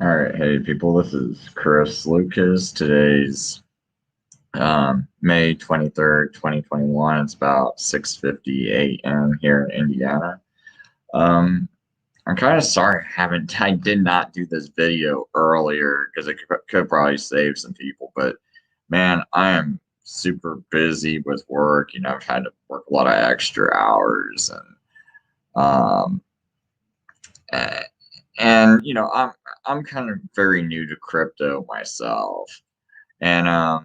All right, hey people, this is Chris Lucas. Today's May 23rd, 2021. It's about 6:50 a.m. here in Indiana. Um, I'm kind of sorry I did not do this video earlier because it could probably save some people, but man, I am super busy with work. I've had to work a lot of extra hours um, a- and I'm kind of very new to crypto myself. And I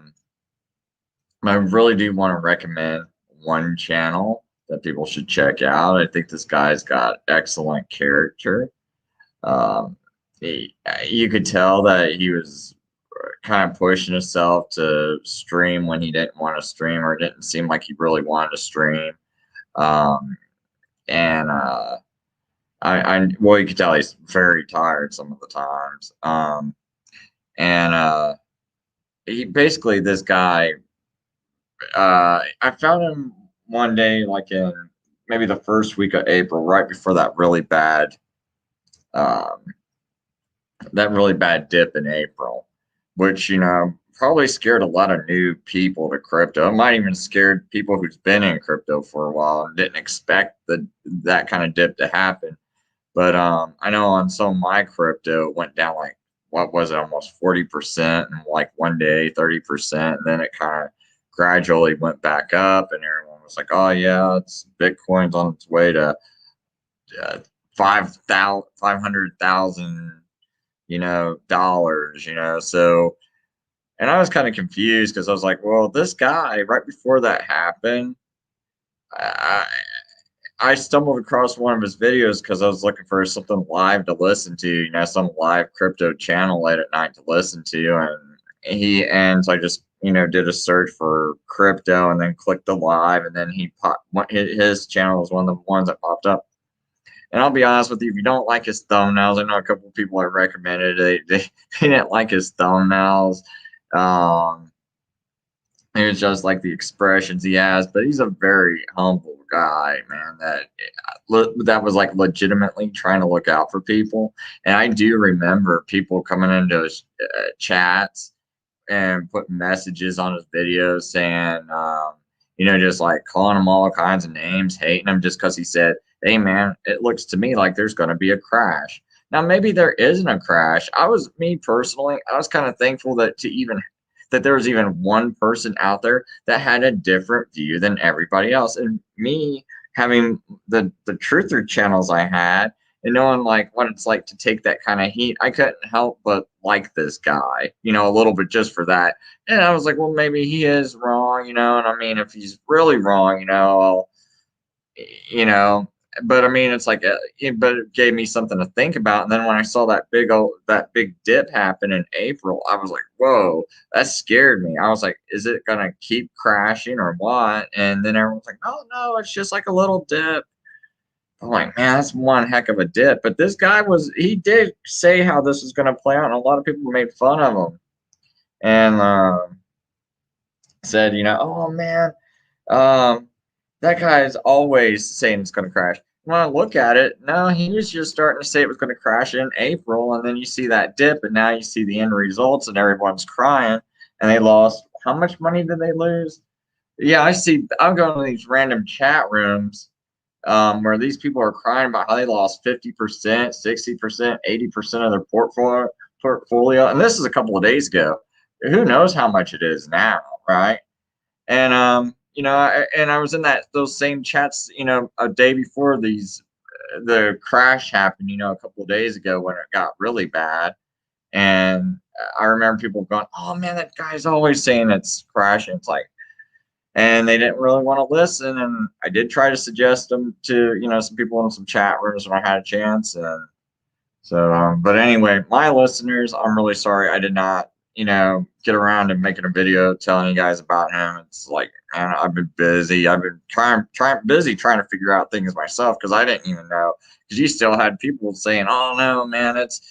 really do want to recommend one channel that people should check out. I think this guy's got excellent character. Um, you could tell that he was kind of pushing himself to stream when he didn't want to stream, or it didn't seem like he really wanted to stream. Um, and well, you could tell he's very tired some of the times. And he basically, this guy, I found him one day, like in maybe the first week of April, right before um, that really bad dip in April, which probably scared a lot of new people to crypto. It might even scared people who's been in crypto for a while and didn't expect that kind of dip to happen. But I know on some of my crypto it went down like what was it, almost 40% in like one day, 30%, and then it kind of gradually went back up, and everyone was like, "Oh yeah, it's Bitcoin's on its way to 500,000, dollars." So, and I was kind of confused because I was like, "Well, this guy right before that happened." I, I stumbled across one of his videos because I was looking for something live to listen to, some live crypto channel late at night to listen to. So I just, did a search for crypto and then clicked the live, and then his channel was one of the ones that popped up. And I'll be honest with you, if you don't like his thumbnails, I know a couple of people I recommended, they didn't like his thumbnails. Um, it was just like the expressions he has, but he's a very humble guy, man. That was like legitimately trying to look out for people. And I do remember people coming into his chats and putting messages on his videos saying, just like calling him all kinds of names, hating him just because he said, "Hey, man, it looks to me like there's going to be a crash." Now, maybe there isn't a crash. Me personally, I was kind of thankful that there was even one person out there that had a different view than everybody else. And me having the truther channels I had and knowing like what it's like to take that kind of heat, I couldn't help but like this guy, a little bit just for that. And I was like, well, maybe he is wrong, and I mean, if he's really wrong, you know, but I mean, it's like, but it gave me something to think about. And then when I saw that big dip happen in April, I was like, whoa, that scared me. I was like, is it going to keep crashing or what? And then everyone's like, oh, no, it's just like a little dip. I'm like, man, that's one heck of a dip. But he did say how this was going to play out. And a lot of people made fun of him and said, oh, man, um, that guy is always saying it's going to crash. When I look at it, no, he was just starting to say it was going to crash in April, and then you see that dip, and now you see the end results, and everyone's crying, and they lost. How much money did they lose? Yeah, I see. I'm going to these random chat rooms where these people are crying about how they lost 50%, 60%, 80% of their portfolio, and this is a couple of days ago. Who knows how much it is now, right? And I was in those same chats, a day before the crash happened, a couple of days ago when it got really bad. And I remember people going, "Oh man, that guy's always saying it's crashing." It's like, and they didn't really want to listen. And I did try to suggest them to, some people in some chat rooms when I had a chance. And so, but anyway, my listeners, I'm really sorry I did not, get around to making a video telling you guys about him. It's like, man, I've been busy. I've been busy trying to figure out things myself because I didn't even know. Because you still had people saying, "Oh no, man, it's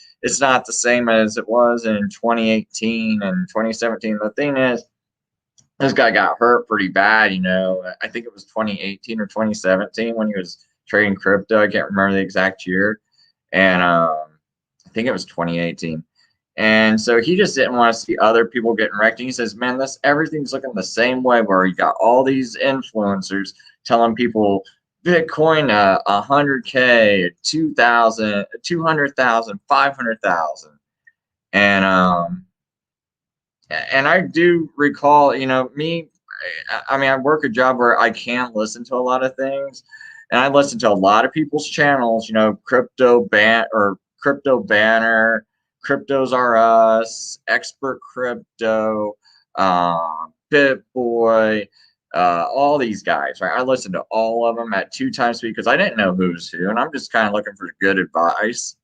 not the same as it was in 2018 and 2017." The thing is, this guy got hurt pretty bad. I think it was 2018 or 2017 when he was trading crypto. I can't remember the exact year, and I think it was 2018. And so he just didn't want to see other people getting wrecked. And he says, man, this everything's looking the same way, where you got all these influencers telling people Bitcoin 100K, 2,000, 200,000, 500,000. And I do recall, me, I mean, I work a job where I can listen to a lot of things, and I listen to a lot of people's channels, crypto banner, cryptos are us, expert crypto, BitBoy, all these guys, right? I listen to all of them at 2 times speed because I didn't know who's who, and I'm just kind of looking for good advice.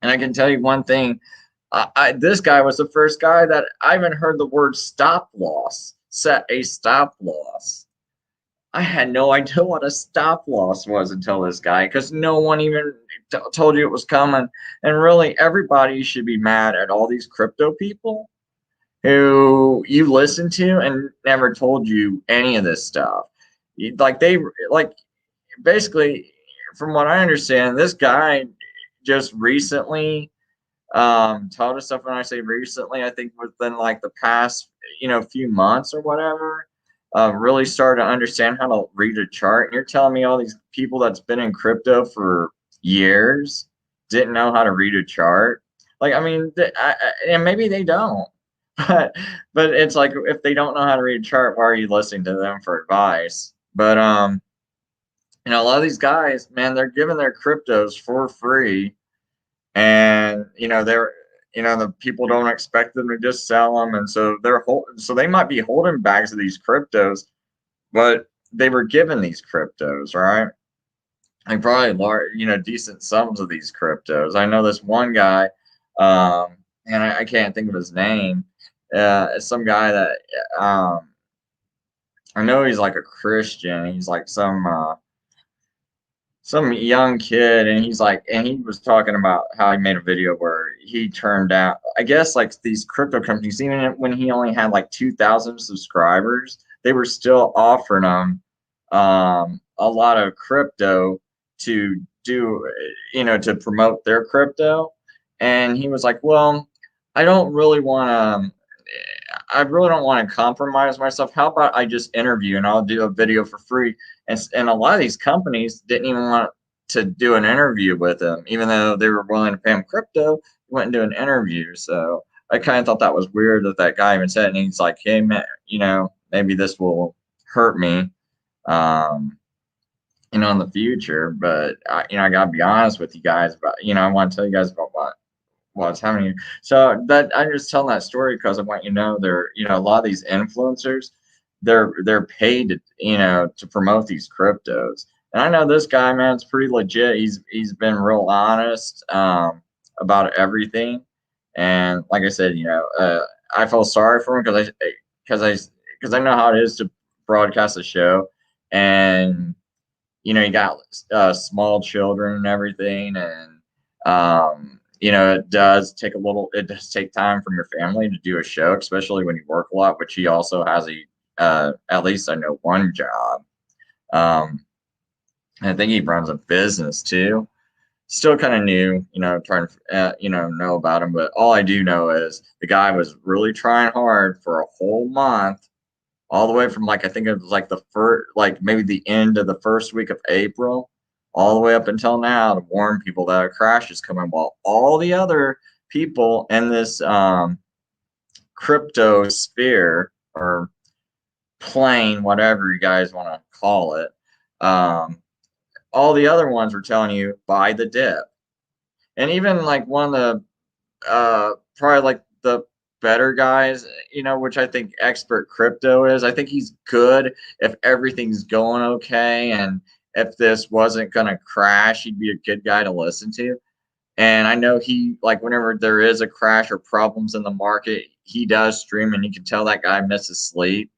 And I can tell you one thing, this guy was the first guy that I even heard the word stop loss. Set a stop loss. I had no idea what a stop loss was until this guy, because no one even told you it was coming. And really, everybody should be mad at all these crypto people who you listen to and never told you any of this stuff. Like basically, from what I understand, this guy just recently taught us stuff. When I say recently, I think within like the past few months or whatever, really started to understand how to read a chart. And you're telling me all these people that's been in crypto for years didn't know how to read a chart? Like, I mean, and maybe they don't, but it's like, if they don't know how to read a chart, why are you listening to them for advice? But a lot of these guys, man, they're giving their cryptos for free, and they're the people don't expect them to just sell them, and so so they might be holding bags of these cryptos, but they were given these cryptos, right? Like, probably large, decent sums of these cryptos. I know this one guy, and I can't think of his name. Some guy that I know he's like a Christian. He's like some young kid, and he was talking about how he made a video where he turned out, I guess, like, these crypto companies, even when he only had like 2,000 subscribers, they were still offering him a lot of crypto to do, to promote their crypto. And he was like, well, I don't really want to I really don't want to compromise myself. How about I just interview and I'll do a video for free? And a lot of these companies didn't even want to do an interview with him, even though they were willing to pay him crypto. He went and do an interview. So I kind of thought that was weird that guy even said it. And he's like, hey, man, maybe this will hurt me, in the future. But I gotta be honest with you guys about, I want to tell you guys about what's happening. So that I'm just telling that story because I want they're, a lot of these influencers, they're paid to, to promote these cryptos. And I know this guy, man, it's pretty legit. He's been real honest about everything. And like I said, I feel sorry for him because I know how it is to broadcast a show, and you got small children and everything, and it does take time from your family to do a show, especially when you work a lot, which he also has at least I know one job. I think he runs a business too. Still kind of new, trying to, know about him. But all I do know is the guy was really trying hard for a whole month, all the way from, like, I think it was like the first, like maybe the end of the first week of April, all the way up until now, to warn people that a crash is coming, while all the other people in this crypto sphere, or plane, whatever you guys want to call it, all the other ones were telling you buy the dip. And even like one of the probably like the better guys, which I think Expert Crypto is. I think he's good if everything's going okay, and if this wasn't gonna crash, he'd be a good guy to listen to. And I know he, like, whenever there is a crash or problems in the market, he does stream, and you can tell that guy misses sleep.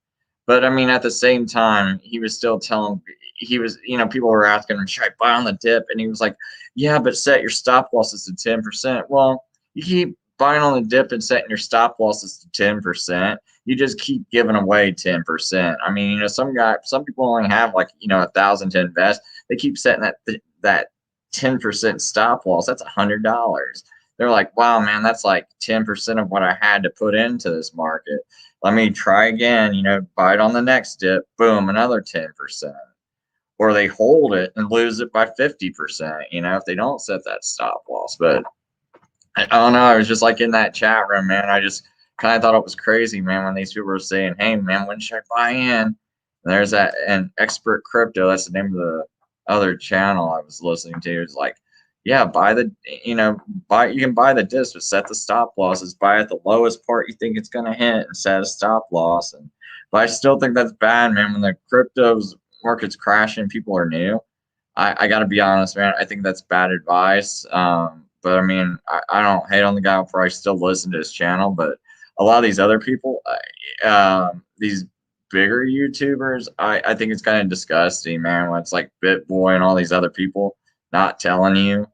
But I mean, at the same time, he was still telling, people were asking him, should I buy on the dip? And he was like, yeah, but set your stop losses to 10%. Well, you keep buying on the dip and setting your stop losses to 10%. You just keep giving away 10%. I mean, some people only have like, 1,000 to invest. They keep setting that 10% stop loss. That's $100. they're like, wow, man, that's like 10% of what I had to put into this market. Let me try again, buy it on the next dip, boom, another 10%. Or they hold it and lose it by 50%, if they don't set that stop loss. But I don't know. I was just like in that chat room, man. I just kind of thought it was crazy, man, when these people were saying, hey, man, when should I buy in? And there's that, and Expert Crypto, that's the name of the other channel I was listening to. It's like, yeah, buy the, you can buy the disc, but set the stop losses, buy at the lowest part you think it's going to hit and set a stop loss. But I still think that's bad, man. When the cryptos market's crashing, people are new. I got to be honest, man. I think that's bad advice. But I mean, I don't hate on the guy for I still listen to his channel. But a lot of these other people, these bigger YouTubers, I think it's kind of disgusting, man. When it's like BitBoy and all these other people not telling you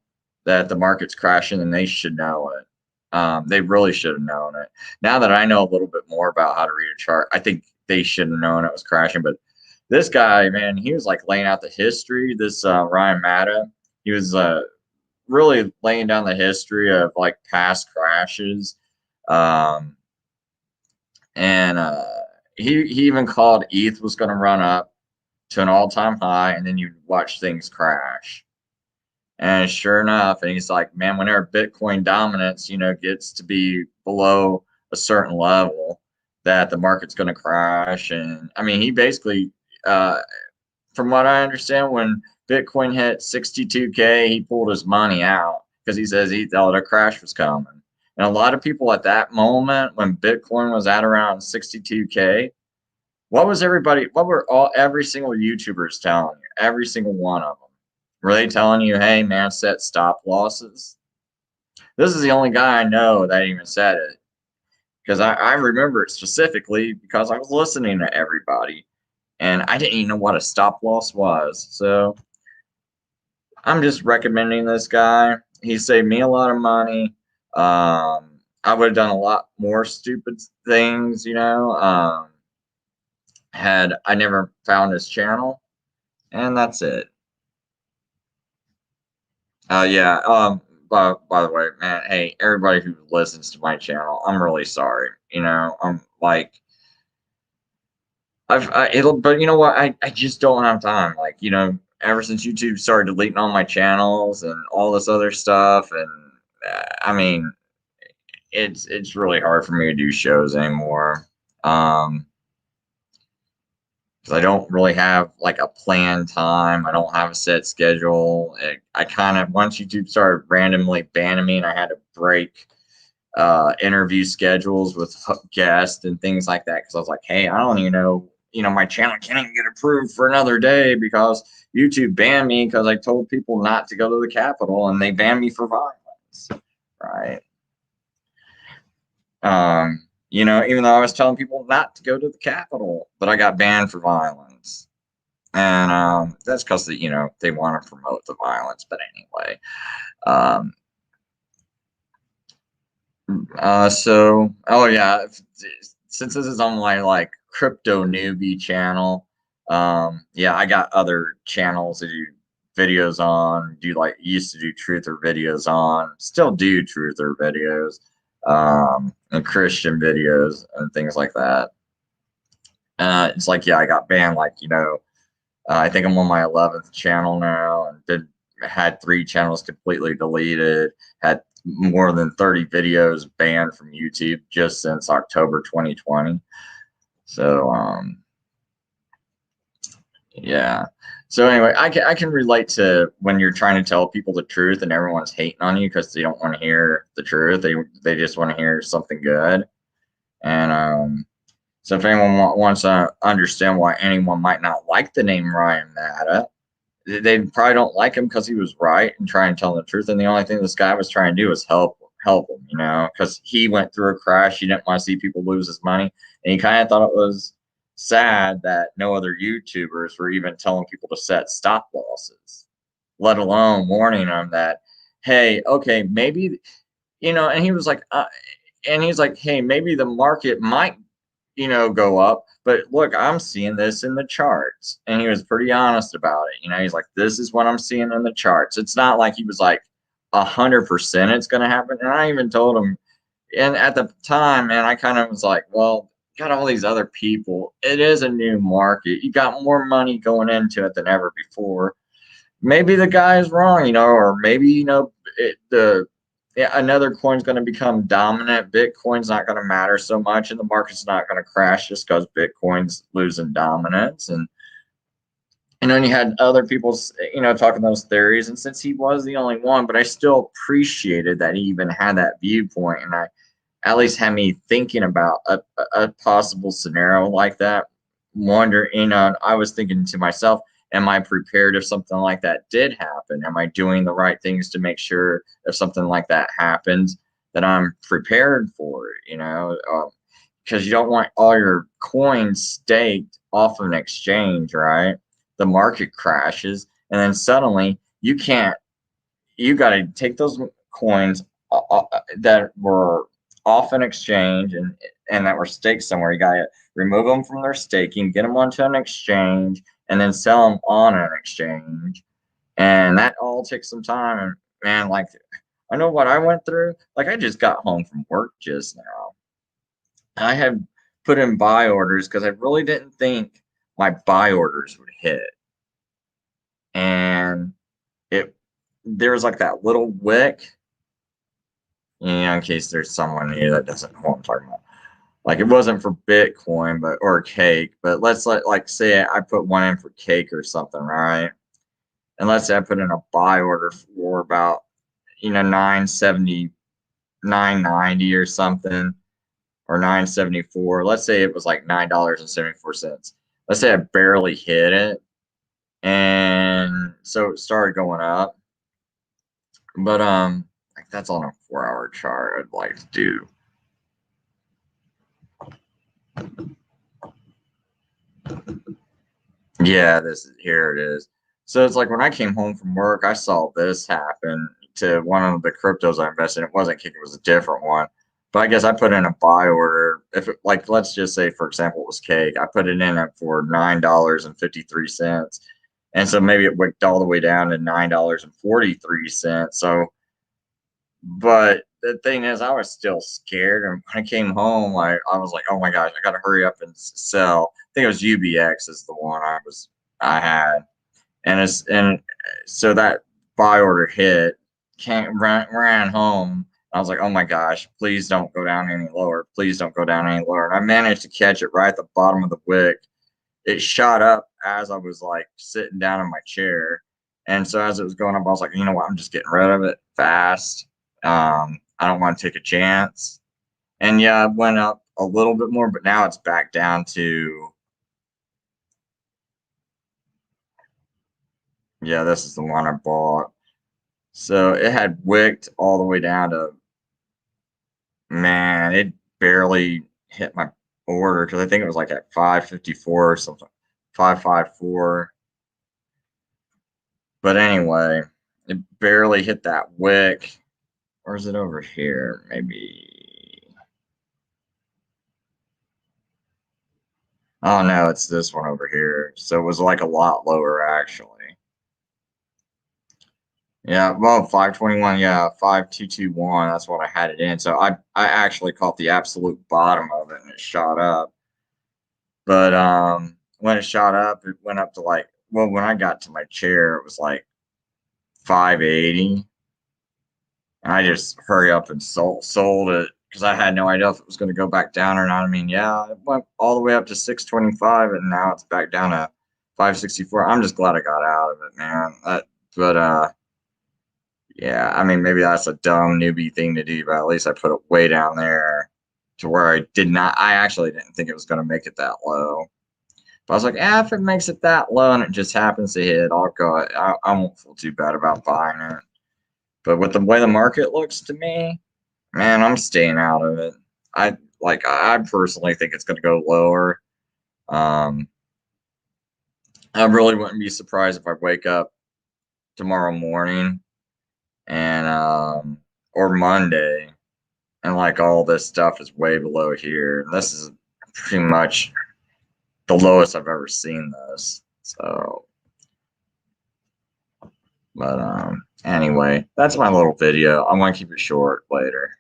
that the market's crashing and they should know it. They really should have known it. Now that I know a little bit more about how to read a chart, I think they should have known it was crashing. But this guy, man, he was like laying out the history. This Ryan Matta, he was really laying down the history of like past crashes, and he even called ETH was going to run up to an all-time high, and then you watch things crash. And sure enough, and he's like, man, whenever Bitcoin dominance, gets to be below a certain level, that the market's going to crash. And I mean, he basically, from what I understand, when Bitcoin hit 62K, he pulled his money out because he says he thought a crash was coming. And a lot of people at that moment, when Bitcoin was at around 62K, what were every single YouTubers telling you? Every single one of them. Were they telling you, hey, man, set stop losses? This is the only guy I know that even said it. Because I remember it specifically because I was listening to everybody. And I didn't even know what a stop loss was. So I'm just recommending this guy. He saved me a lot of money. I would have done a lot more stupid things, had I never found his channel. And that's it. Yeah. By the way, man, hey, everybody who listens to my channel, I'm really sorry. I'm like, but you know what? I just don't have time. Like, ever since YouTube started deleting all my channels and all this other stuff, and I mean, it's really hard for me to do shows anymore. Because I don't really have like a planned time. I don't have a set schedule. I kind of, once YouTube started randomly banning me, and I had to break interview schedules with guests and things like that, because I was like, hey, I don't even know, my channel can't even get approved for another day because YouTube banned me because I told people not to go to the Capitol, and they banned me for violence, right? Even though I was telling people not to go to the Capitol, but I got banned for violence. And that's because, they want to promote the violence. But anyway, oh yeah, since this is on my like crypto newbie channel, yeah, I got other channels to do videos on, used to do truther videos on, still do truther videos, and Christian videos and things like that. It's like, yeah, I got banned, like, I think I'm on my 11th channel now, and had 3 channels completely deleted, had more than 30 videos banned from YouTube just since October 2020. So, yeah. So anyway, I can relate to when you're trying to tell people the truth and everyone's hating on you because they don't want to hear the truth. They just want to hear something good. And so if anyone wants to understand why anyone might not like the name Ryan Matta, they probably don't like him because he was right and trying to tell the truth. And the only thing this guy was trying to do was help him, because he went through a crash. He didn't want to see people lose his money. And he kind of thought it was sad that no other YouTubers were even telling people to set stop losses, let alone warning them that, hey, okay, maybe, and he was like, hey, maybe the market might, go up, but look, I'm seeing this in the charts. And he was pretty honest about it. He's like, this is what I'm seeing in the charts. It's not like he was like, 100% it's going to happen. And I even told him, and at the time, man, I kind of was like, well, got all these other people. It is a new market. You got more money going into it than ever before. Maybe the guy is wrong, or maybe, another coin's going to become dominant. Bitcoin's not going to matter so much, and the market's not going to crash just because Bitcoin's losing dominance. And then you had other people, talking those theories. And since he was the only one, but I still appreciated that he even had that viewpoint, and I at least had me thinking about a possible scenario like that. I was thinking to myself, am I prepared if something like that did happen? Am I doing the right things to make sure if something like that happens that I'm prepared for it? Because you don't want all your coins staked off of an exchange, right? The market crashes, and then suddenly you can't. You got to take those coins that were off an exchange and that were staked somewhere. You got to remove them from their staking, get them onto an exchange, and then sell them on an exchange. And that all takes some time. And man, like, I know what I went through. Like, I just got home from work just now. I had put in buy orders because I really didn't think my buy orders would hit. And there was like that little wick, in case there's someone here that doesn't know what I'm talking about. Like, it wasn't for Bitcoin, or cake, but let's like say I put one in for cake or something, right? And let's say I put in a buy order for about 970, 990 or something, or 974. Let's say it was like $9.74. Let's say I barely hit it, and so it started going up. But like, that's on a 4-hour chart. I'd like to do. Yeah, here it is. So it's like when I came home from work, I saw this happen to one of the cryptos I invested in. It wasn't Kick, it was a different one. But I guess I put in a buy order. If it, like, let's just say, for example, it was Cake. I put it in at for $9.53. And so maybe it wicked all the way down to $9.43. So, but the thing is, I was still scared. And when I came home, I was like, oh my gosh, I got to hurry up and sell. I think it was UBX is the one I had. And so that buy order hit, ran home. I was like, oh my gosh, please don't go down any lower. Please don't go down any lower. And I managed to catch it right at the bottom of the wick. It shot up as I was like sitting down in my chair. And so as it was going up, I was like, you know what? I'm just getting rid of it fast. I don't want to take a chance. And yeah, it went up a little bit more, but now it's back down to, yeah, this is the one I bought. So it had wicked all the way down to, man, it barely hit my order because I think it was like at 554 or something, 554. But anyway, it barely hit that wick. Or is it over here? Maybe. Oh no, it's this one over here. So it was like a lot lower actually. Yeah, well, 521, yeah, 5221. That's what I had it in. So I actually caught the absolute bottom of it and it shot up. But when it shot up, it went up to like, well, when I got to my chair, it was like 580. And I just hurry up and sold it because I had no idea if it was going to go back down or not. I mean, yeah, it went all the way up to 625 and now it's back down to 564. I'm just glad I got out of it, man. But yeah, I mean, maybe that's a dumb newbie thing to do, but at least I put it way down there to where I actually didn't think it was going to make it that low. But I was like, if it makes it that low and it just happens to hit, I'll go. I won't feel too bad about buying it. But with the way the market looks to me, man, I'm staying out of it. I personally think it's going to go lower. I really wouldn't be surprised if I wake up tomorrow morning and or Monday and like all this stuff is way below here. And this is pretty much the lowest I've ever seen this. So But anyway, that's my little video. I'm gonna keep it short later.